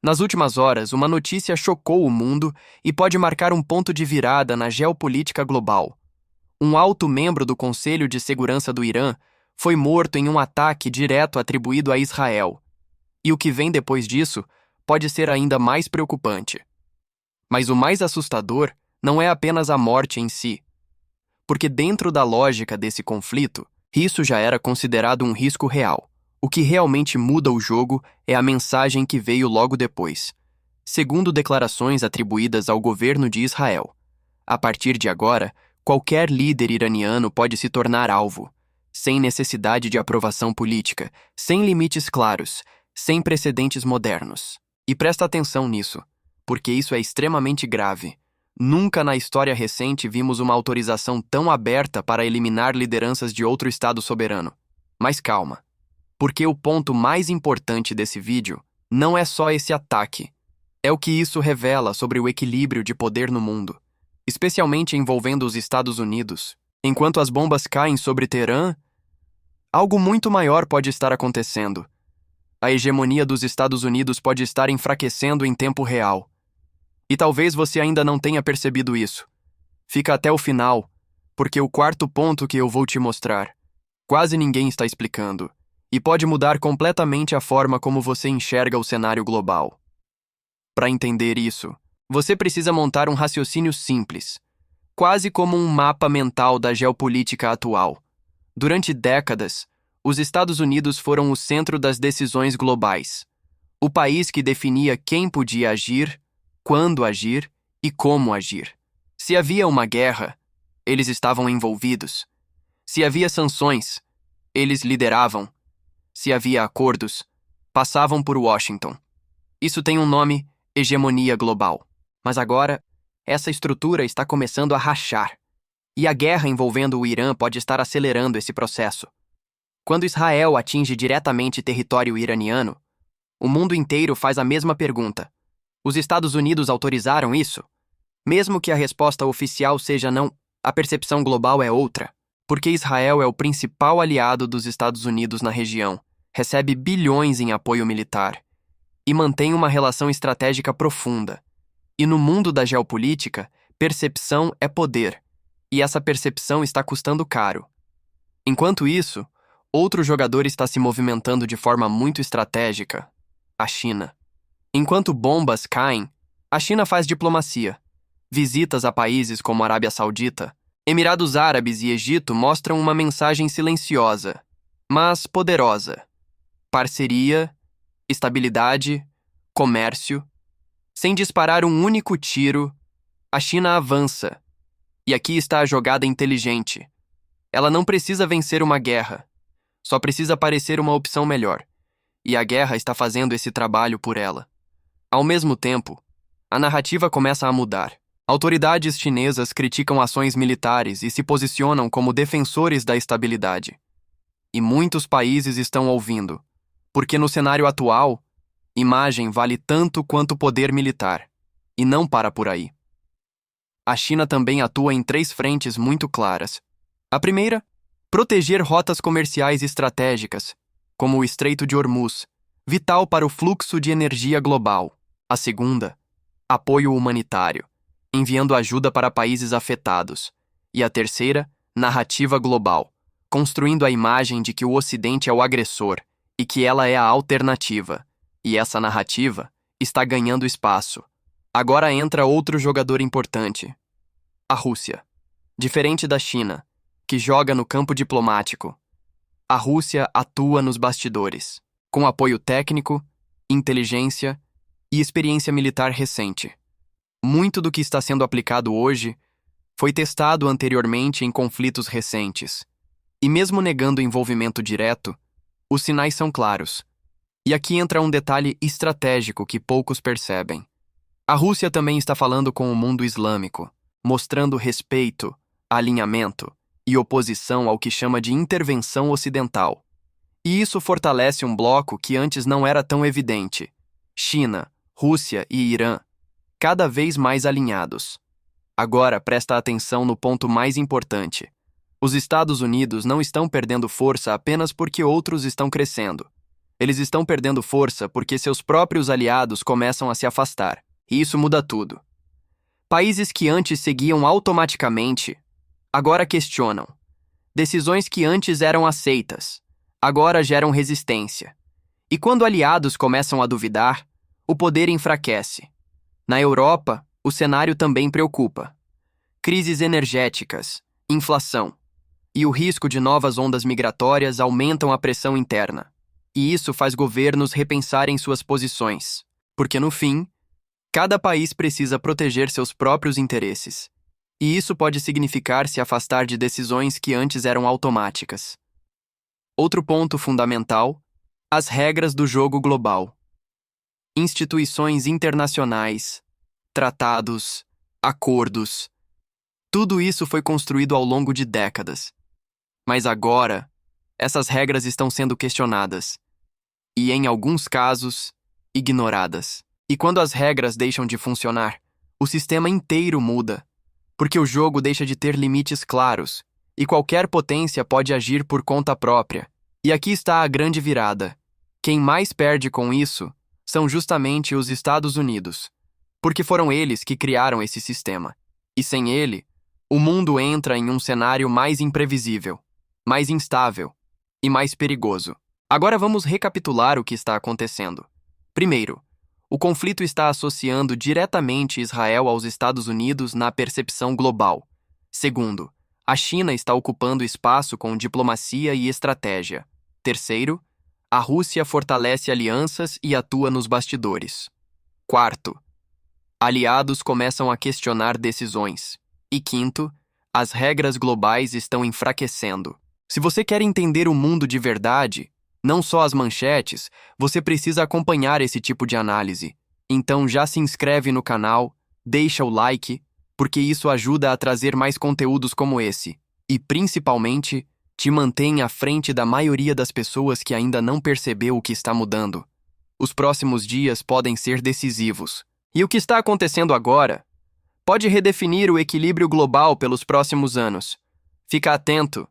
Nas últimas horas, uma notícia chocou o mundo e pode marcar um ponto de virada na geopolítica global. Um alto membro do Conselho de Segurança do Irã foi morto em um ataque direto atribuído a Israel. E o que vem depois disso pode ser ainda mais preocupante. Mas o mais assustador não é apenas a morte em si, porque dentro da lógica desse conflito, isso já era considerado um risco real. O que realmente muda o jogo é a mensagem que veio logo depois. Segundo declarações atribuídas ao governo de Israel, a partir de agora, qualquer líder iraniano pode se tornar alvo, sem necessidade de aprovação política, sem limites claros, sem precedentes modernos. E presta atenção nisso, porque isso é extremamente grave. Nunca na história recente vimos uma autorização tão aberta para eliminar lideranças de outro Estado soberano. Mas calma, porque o ponto mais importante desse vídeo não é só esse ataque. É o que isso revela sobre o equilíbrio de poder no mundo, especialmente envolvendo os Estados Unidos. Enquanto as bombas caem sobre Teherã, algo muito maior pode estar acontecendo. A hegemonia dos Estados Unidos pode estar enfraquecendo em tempo real. E talvez você ainda não tenha percebido isso. Fica até o final, porque o quarto ponto que eu vou te mostrar, quase ninguém está explicando, e pode mudar completamente a forma como você enxerga o cenário global. Para entender isso, você precisa montar um raciocínio simples, quase como um mapa mental da geopolítica atual. Durante décadas, os Estados Unidos foram o centro das decisões globais, o país que definia quem podia agir, quando agir e como agir. Se havia uma guerra, eles estavam envolvidos. Se havia sanções, eles lideravam. Se havia acordos, passavam por Washington. Isso tem um nome: hegemonia global. Mas agora, essa estrutura está começando a rachar. E a guerra envolvendo o Irã pode estar acelerando esse processo. Quando Israel atinge diretamente território iraniano, o mundo inteiro faz a mesma pergunta. Os Estados Unidos autorizaram isso? Mesmo que a resposta oficial seja não, a percepção global é outra, porque Israel é o principal aliado dos Estados Unidos na região, recebe bilhões em apoio militar e mantém uma relação estratégica profunda. E no mundo da geopolítica, percepção é poder, e essa percepção está custando caro. Enquanto isso, outro jogador está se movimentando de forma muito estratégica: a China. Enquanto bombas caem, a China faz diplomacia. Visitas a países como Arábia Saudita, Emirados Árabes e Egito mostram uma mensagem silenciosa, mas poderosa: parceria, estabilidade, comércio. Sem disparar um único tiro, a China avança. E aqui está a jogada inteligente. Ela não precisa vencer uma guerra, só precisa parecer uma opção melhor. E a guerra está fazendo esse trabalho por ela. Ao mesmo tempo, a narrativa começa a mudar. Autoridades chinesas criticam ações militares e se posicionam como defensores da estabilidade. E muitos países estão ouvindo, porque no cenário atual, imagem vale tanto quanto poder militar, e não para por aí. A China também atua em 3 frentes muito claras. A primeira, proteger rotas comerciais estratégicas, como o Estreito de Hormuz, vital para o fluxo de energia global. A segunda, apoio humanitário, enviando ajuda para países afetados. E a terceira, narrativa global, construindo a imagem de que o Ocidente é o agressor e que ela é a alternativa. E essa narrativa está ganhando espaço. Agora entra outro jogador importante: a Rússia. Diferente da China, que joga no campo diplomático, a Rússia atua nos bastidores, com apoio técnico, inteligência e experiência militar recente. Muito do que está sendo aplicado hoje foi testado anteriormente em conflitos recentes. E mesmo negando envolvimento direto, os sinais são claros. E aqui entra um detalhe estratégico que poucos percebem. A Rússia também está falando com o mundo islâmico, mostrando respeito, alinhamento e oposição ao que chama de intervenção ocidental. E isso fortalece um bloco que antes não era tão evidente: China, Rússia e Irã, cada vez mais alinhados. Agora presta atenção no ponto mais importante. Os Estados Unidos não estão perdendo força apenas porque outros estão crescendo. Eles estão perdendo força porque seus próprios aliados começam a se afastar. E isso muda tudo. Países que antes seguiam automaticamente, agora questionam. Decisões que antes eram aceitas, agora geram resistência. E quando aliados começam a duvidar, o poder enfraquece. Na Europa, o cenário também preocupa. Crises energéticas, inflação e o risco de novas ondas migratórias aumentam a pressão interna. E isso faz governos repensarem suas posições, porque no fim, cada país precisa proteger seus próprios interesses. E isso pode significar se afastar de decisões que antes eram automáticas. Outro ponto fundamental: as regras do jogo global. Instituições internacionais, tratados, acordos. Tudo isso foi construído ao longo de décadas. Mas agora, essas regras estão sendo questionadas. E, em alguns casos, ignoradas. E quando as regras deixam de funcionar, o sistema inteiro muda. Porque o jogo deixa de ter limites claros, e qualquer potência pode agir por conta própria. E aqui está a grande virada. Quem mais perde com isso são justamente os Estados Unidos, porque foram eles que criaram esse sistema. E sem ele, o mundo entra em um cenário mais imprevisível, mais instável e mais perigoso. Agora vamos recapitular o que está acontecendo. Primeiro, o conflito está associando diretamente Israel aos Estados Unidos na percepção global. Segundo, a China está ocupando espaço com diplomacia e estratégia. Terceiro, a Rússia fortalece alianças e atua nos bastidores. Quarto, aliados começam a questionar decisões. E quinto, as regras globais estão enfraquecendo. Se você quer entender o mundo de verdade, não só as manchetes, você precisa acompanhar esse tipo de análise. Então já se inscreve no canal, deixa o like, porque isso ajuda a trazer mais conteúdos como esse. E, principalmente, te mantém à frente da maioria das pessoas que ainda não percebeu o que está mudando. Os próximos dias podem ser decisivos. E o que está acontecendo agora pode redefinir o equilíbrio global pelos próximos anos. Fica atento,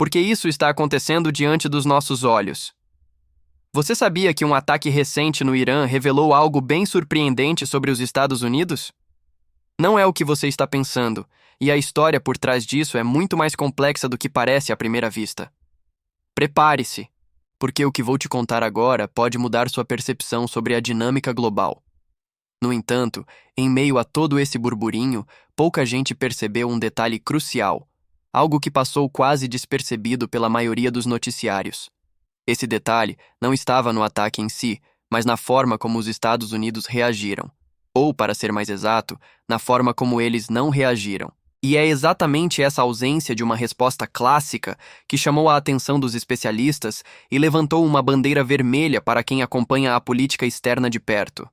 porque isso está acontecendo diante dos nossos olhos. Você sabia que um ataque recente no Irã revelou algo bem surpreendente sobre os Estados Unidos? Não é o que você está pensando, e a história por trás disso é muito mais complexa do que parece à primeira vista. Prepare-se, porque o que vou te contar agora pode mudar sua percepção sobre a dinâmica global. No entanto, em meio a todo esse burburinho, pouca gente percebeu um detalhe crucial, algo que passou quase despercebido pela maioria dos noticiários. Esse detalhe não estava no ataque em si, mas na forma como os Estados Unidos reagiram. Ou, para ser mais exato, na forma como eles não reagiram. E é exatamente essa ausência de uma resposta clássica que chamou a atenção dos especialistas e levantou uma bandeira vermelha para quem acompanha a política externa de perto.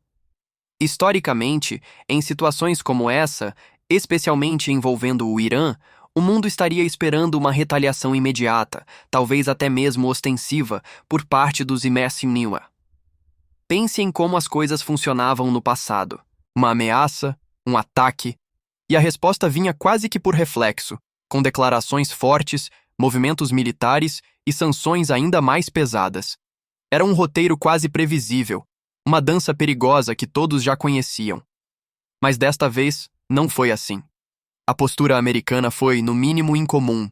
Historicamente, em situações como essa, especialmente envolvendo o Irã, o mundo estaria esperando uma retaliação imediata, talvez até mesmo ostensiva, por parte dos Imersinniwa. Pense em como as coisas funcionavam no passado. Uma ameaça, um ataque, e a resposta vinha quase que por reflexo, com declarações fortes, movimentos militares e sanções ainda mais pesadas. Era um roteiro quase previsível, uma dança perigosa que todos já conheciam. Mas desta vez, não foi assim. A postura americana foi, no mínimo, incomum.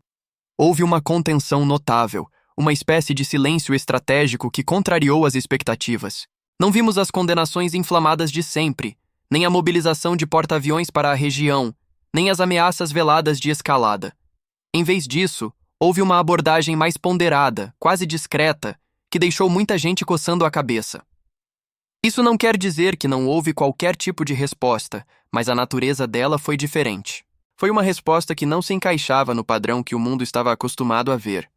Houve uma contenção notável, uma espécie de silêncio estratégico que contrariou as expectativas. Não vimos as condenações inflamadas de sempre, nem a mobilização de porta-aviões para a região, nem as ameaças veladas de escalada. Em vez disso, houve uma abordagem mais ponderada, quase discreta, que deixou muita gente coçando a cabeça. Isso não quer dizer que não houve qualquer tipo de resposta, mas a natureza dela foi diferente. Foi uma resposta que não se encaixava no padrão que o mundo estava acostumado a ver.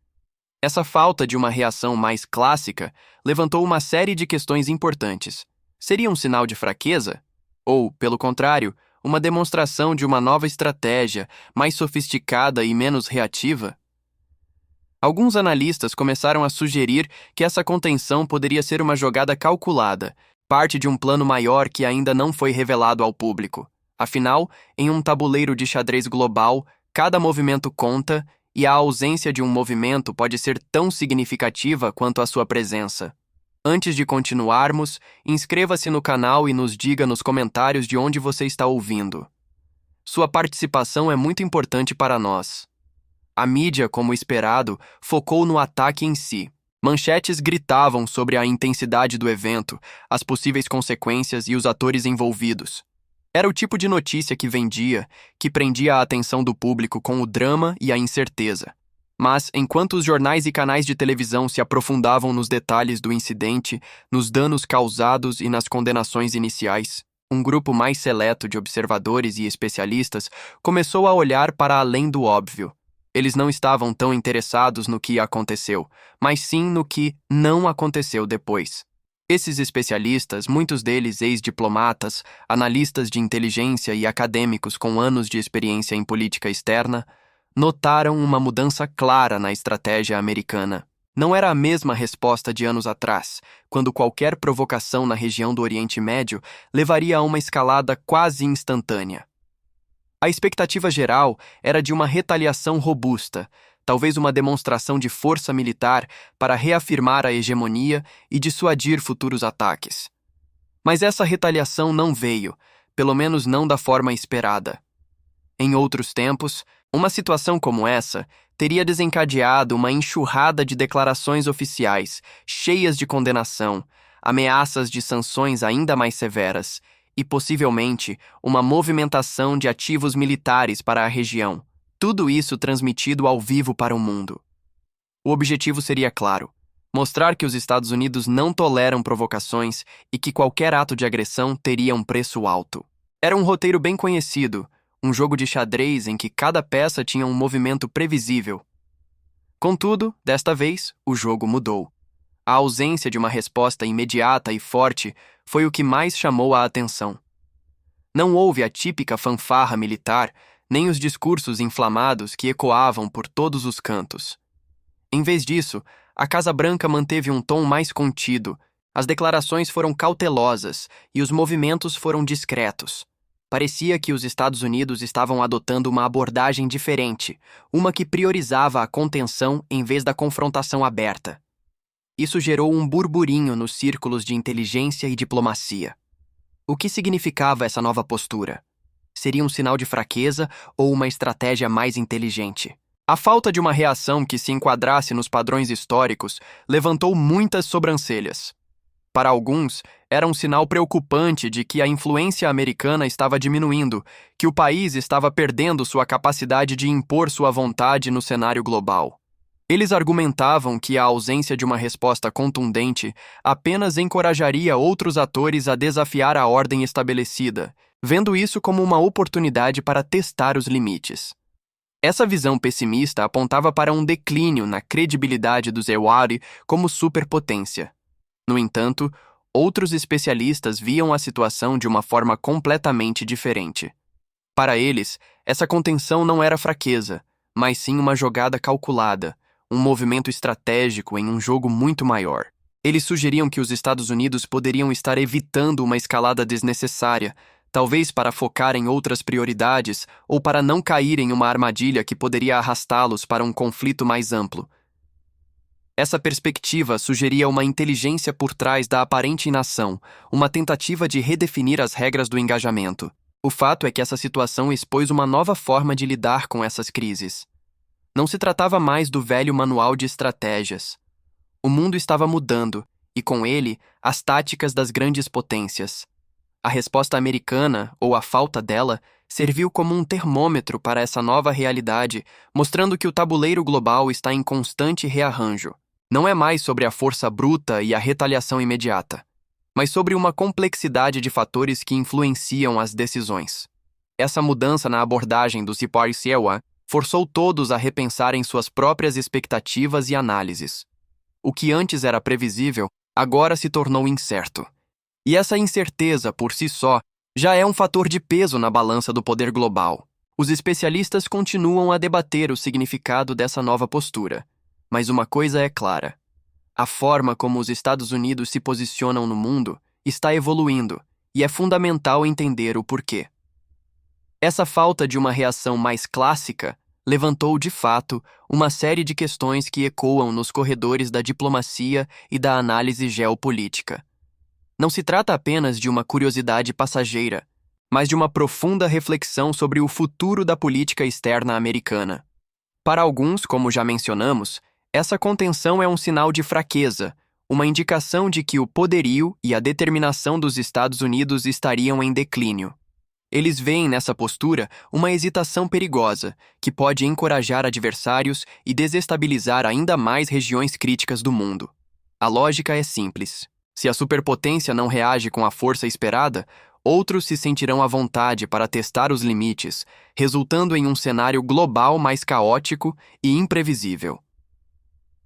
Essa falta de uma reação mais clássica levantou uma série de questões importantes. Seria um sinal de fraqueza? Ou, pelo contrário, uma demonstração de uma nova estratégia, mais sofisticada e menos reativa? Alguns analistas começaram a sugerir que essa contenção poderia ser uma jogada calculada, parte de um plano maior que ainda não foi revelado ao público. Afinal, em um tabuleiro de xadrez global, cada movimento conta e a ausência de um movimento pode ser tão significativa quanto a sua presença. Antes de continuarmos, inscreva-se no canal e nos diga nos comentários de onde você está ouvindo. Sua participação é muito importante para nós. A mídia, como esperado, focou no ataque em si. Manchetes gritavam sobre a intensidade do evento, as possíveis consequências e os atores envolvidos. Era o tipo de notícia que vendia, que prendia a atenção do público com o drama e a incerteza. Mas, enquanto os jornais e canais de televisão se aprofundavam nos detalhes do incidente, nos danos causados e nas condenações iniciais, um grupo mais seleto de observadores e especialistas começou a olhar para além do óbvio. Eles não estavam tão interessados no que aconteceu, mas sim no que não aconteceu depois. Esses especialistas, muitos deles ex-diplomatas, analistas de inteligência e acadêmicos com anos de experiência em política externa, notaram uma mudança clara na estratégia americana. Não era a mesma resposta de anos atrás, quando qualquer provocação na região do Oriente Médio levaria a uma escalada quase instantânea. A expectativa geral era de uma retaliação robusta, talvez uma demonstração de força militar para reafirmar a hegemonia e dissuadir futuros ataques. Mas essa retaliação não veio, pelo menos não da forma esperada. Em outros tempos, uma situação como essa teria desencadeado uma enxurrada de declarações oficiais, cheias de condenação, ameaças de sanções ainda mais severas, e possivelmente uma movimentação de ativos militares para a região, tudo isso transmitido ao vivo para o mundo. O objetivo seria claro: mostrar que os Estados Unidos não toleram provocações e que qualquer ato de agressão teria um preço alto. Era um roteiro bem conhecido, um jogo de xadrez em que cada peça tinha um movimento previsível. Contudo, desta vez, o jogo mudou. A ausência de uma resposta imediata e forte foi o que mais chamou a atenção. Não houve a típica fanfarra militar, nem os discursos inflamados que ecoavam por todos os cantos. Em vez disso, a Casa Branca manteve um tom mais contido, as declarações foram cautelosas e os movimentos foram discretos. Parecia que os Estados Unidos estavam adotando uma abordagem diferente, uma que priorizava a contenção em vez da confrontação aberta. Isso gerou um burburinho nos círculos de inteligência e diplomacia. O que significava essa nova postura? Seria um sinal de fraqueza ou uma estratégia mais inteligente? A falta de uma reação que se enquadrasse nos padrões históricos levantou muitas sobrancelhas. Para alguns, era um sinal preocupante de que a influência americana estava diminuindo, que o país estava perdendo sua capacidade de impor sua vontade no cenário global. Eles argumentavam que a ausência de uma resposta contundente apenas encorajaria outros atores a desafiar a ordem estabelecida, vendo isso como uma oportunidade para testar os limites. Essa visão pessimista apontava para um declínio na credibilidade dos Ewari como superpotência. No entanto, outros especialistas viam a situação de uma forma completamente diferente. Para eles, essa contenção não era fraqueza, mas sim uma jogada calculada, um movimento estratégico em um jogo muito maior. Eles sugeriam que os Estados Unidos poderiam estar evitando uma escalada desnecessária, talvez para focar em outras prioridades ou para não cair em uma armadilha que poderia arrastá-los para um conflito mais amplo. Essa perspectiva sugeria uma inteligência por trás da aparente inação, uma tentativa de redefinir as regras do engajamento. O fato é que essa situação expôs uma nova forma de lidar com essas crises. Não se tratava mais do velho manual de estratégias. O mundo estava mudando, e com ele, as táticas das grandes potências. A resposta americana, ou a falta dela, serviu como um termômetro para essa nova realidade, mostrando que o tabuleiro global está em constante rearranjo. Não é mais sobre a força bruta e a retaliação imediata, mas sobre uma complexidade de fatores que influenciam as decisões. Essa mudança na abordagem do Sipar Siewa forçou todos a repensarem suas próprias expectativas e análises. O que antes era previsível, agora se tornou incerto. E essa incerteza, por si só, já é um fator de peso na balança do poder global. Os especialistas continuam a debater o significado dessa nova postura. Mas uma coisa é clara: a forma como os Estados Unidos se posicionam no mundo está evoluindo, e é fundamental entender o porquê. Essa falta de uma reação mais clássica levantou, de fato, uma série de questões que ecoam nos corredores da diplomacia e da análise geopolítica. Não se trata apenas de uma curiosidade passageira, mas de uma profunda reflexão sobre o futuro da política externa americana. Para alguns, como já mencionamos, essa contenção é um sinal de fraqueza, uma indicação de que o poderio e a determinação dos Estados Unidos estariam em declínio. Eles veem nessa postura uma hesitação perigosa, que pode encorajar adversários e desestabilizar ainda mais regiões críticas do mundo. A lógica é simples. Se a superpotência não reage com a força esperada, outros se sentirão à vontade para testar os limites, resultando em um cenário global mais caótico e imprevisível.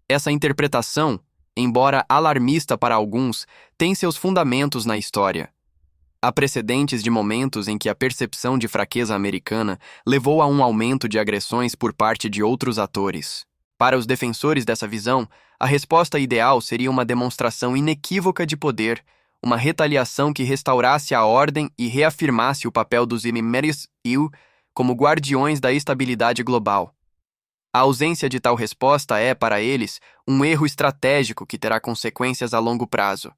Essa interpretação, embora alarmista para alguns, tem seus fundamentos na história. Há precedentes de momentos em que a percepção de fraqueza americana levou a um aumento de agressões por parte de outros atores. Para os defensores dessa visão, a resposta ideal seria uma demonstração inequívoca de poder, uma retaliação que restaurasse a ordem e reafirmasse o papel dos Estados Unidos como guardiões da estabilidade global. A ausência de tal resposta é, para eles, um erro estratégico que terá consequências a longo prazo.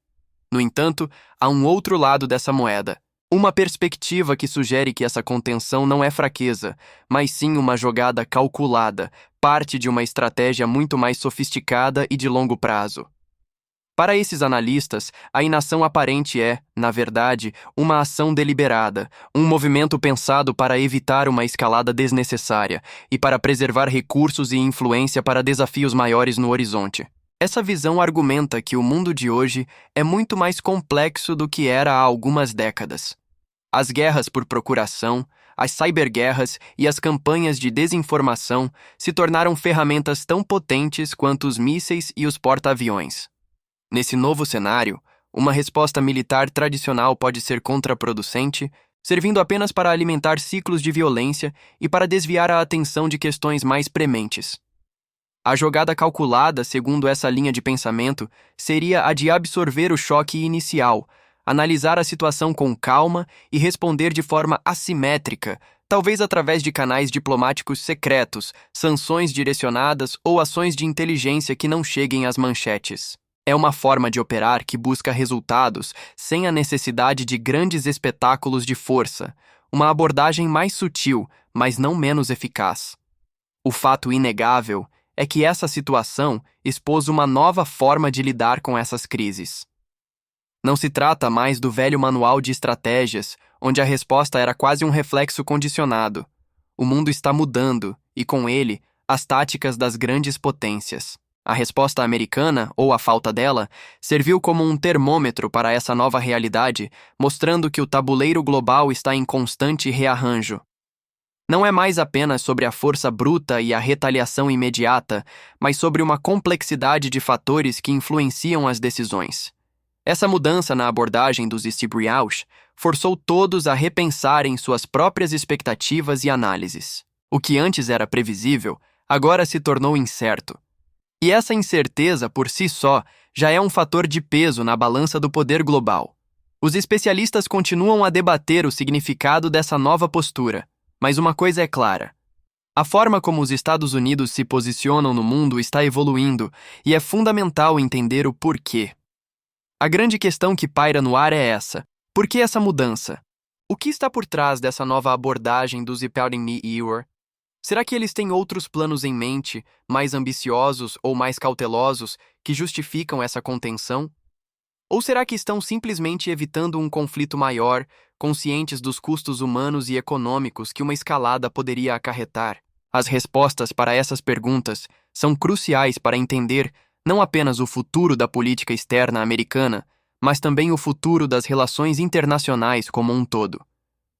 No entanto, há um outro lado dessa moeda, uma perspectiva que sugere que essa contenção não é fraqueza, mas sim uma jogada calculada, parte de uma estratégia muito mais sofisticada e de longo prazo. Para esses analistas, a inação aparente é, na verdade, uma ação deliberada, um movimento pensado para evitar uma escalada desnecessária e para preservar recursos e influência para desafios maiores no horizonte. Essa visão argumenta que o mundo de hoje é muito mais complexo do que era há algumas décadas. As guerras por procuração, as cyberguerras e as campanhas de desinformação se tornaram ferramentas tão potentes quanto os mísseis e os porta-aviões. Nesse novo cenário, uma resposta militar tradicional pode ser contraproducente, servindo apenas para alimentar ciclos de violência e para desviar a atenção de questões mais prementes. A jogada calculada, segundo essa linha de pensamento, seria a de absorver o choque inicial, analisar a situação com calma e responder de forma assimétrica, talvez através de canais diplomáticos secretos, sanções direcionadas ou ações de inteligência que não cheguem às manchetes. É uma forma de operar que busca resultados sem a necessidade de grandes espetáculos de força, uma abordagem mais sutil, mas não menos eficaz. O fato inegável é que essa situação expôs uma nova forma de lidar com essas crises. Não se trata mais do velho manual de estratégias, onde a resposta era quase um reflexo condicionado. O mundo está mudando, e com ele, as táticas das grandes potências. A resposta americana, ou a falta dela, serviu como um termômetro para essa nova realidade, mostrando que o tabuleiro global está em constante rearranjo. Não é mais apenas sobre a força bruta e a retaliação imediata, mas sobre uma complexidade de fatores que influenciam as decisões. Essa mudança na abordagem dos Estados forçou todos a repensarem suas próprias expectativas e análises. O que antes era previsível, agora se tornou incerto. E essa incerteza, por si só, já é um fator de peso na balança do poder global. Os especialistas continuam a debater o significado dessa nova postura, mas uma coisa é clara. A forma como os Estados Unidos se posicionam no mundo está evoluindo e é fundamental entender o porquê. A grande questão que paira no ar é essa: por que essa mudança? O que está por trás dessa nova abordagem dos Estados Unidos? Será que eles têm outros planos em mente, mais ambiciosos ou mais cautelosos, que justificam essa contenção? Ou será que estão simplesmente evitando um conflito maior, conscientes dos custos humanos e econômicos que uma escalada poderia acarretar? As respostas para essas perguntas são cruciais para entender não apenas o futuro da política externa americana, mas também o futuro das relações internacionais como um todo.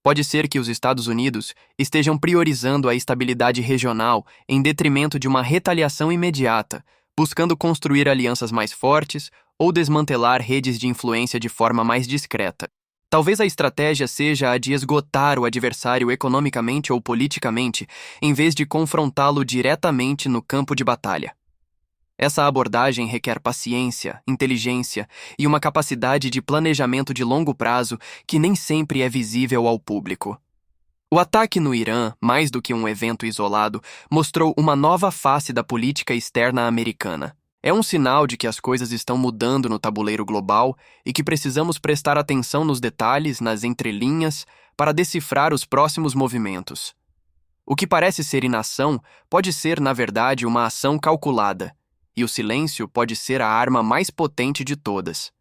Pode ser que os Estados Unidos estejam priorizando a estabilidade regional em detrimento de uma retaliação imediata, buscando construir alianças mais fortes ou desmantelar redes de influência de forma mais discreta. Talvez a estratégia seja a de esgotar o adversário economicamente ou politicamente, em vez de confrontá-lo diretamente no campo de batalha. Essa abordagem requer paciência, inteligência e uma capacidade de planejamento de longo prazo que nem sempre é visível ao público. O ataque no Irã, mais do que um evento isolado, mostrou uma nova face da política externa americana. É um sinal de que as coisas estão mudando no tabuleiro global e que precisamos prestar atenção nos detalhes, nas entrelinhas, para decifrar os próximos movimentos. O que parece ser inação pode ser, na verdade, uma ação calculada, e o silêncio pode ser a arma mais potente de todas.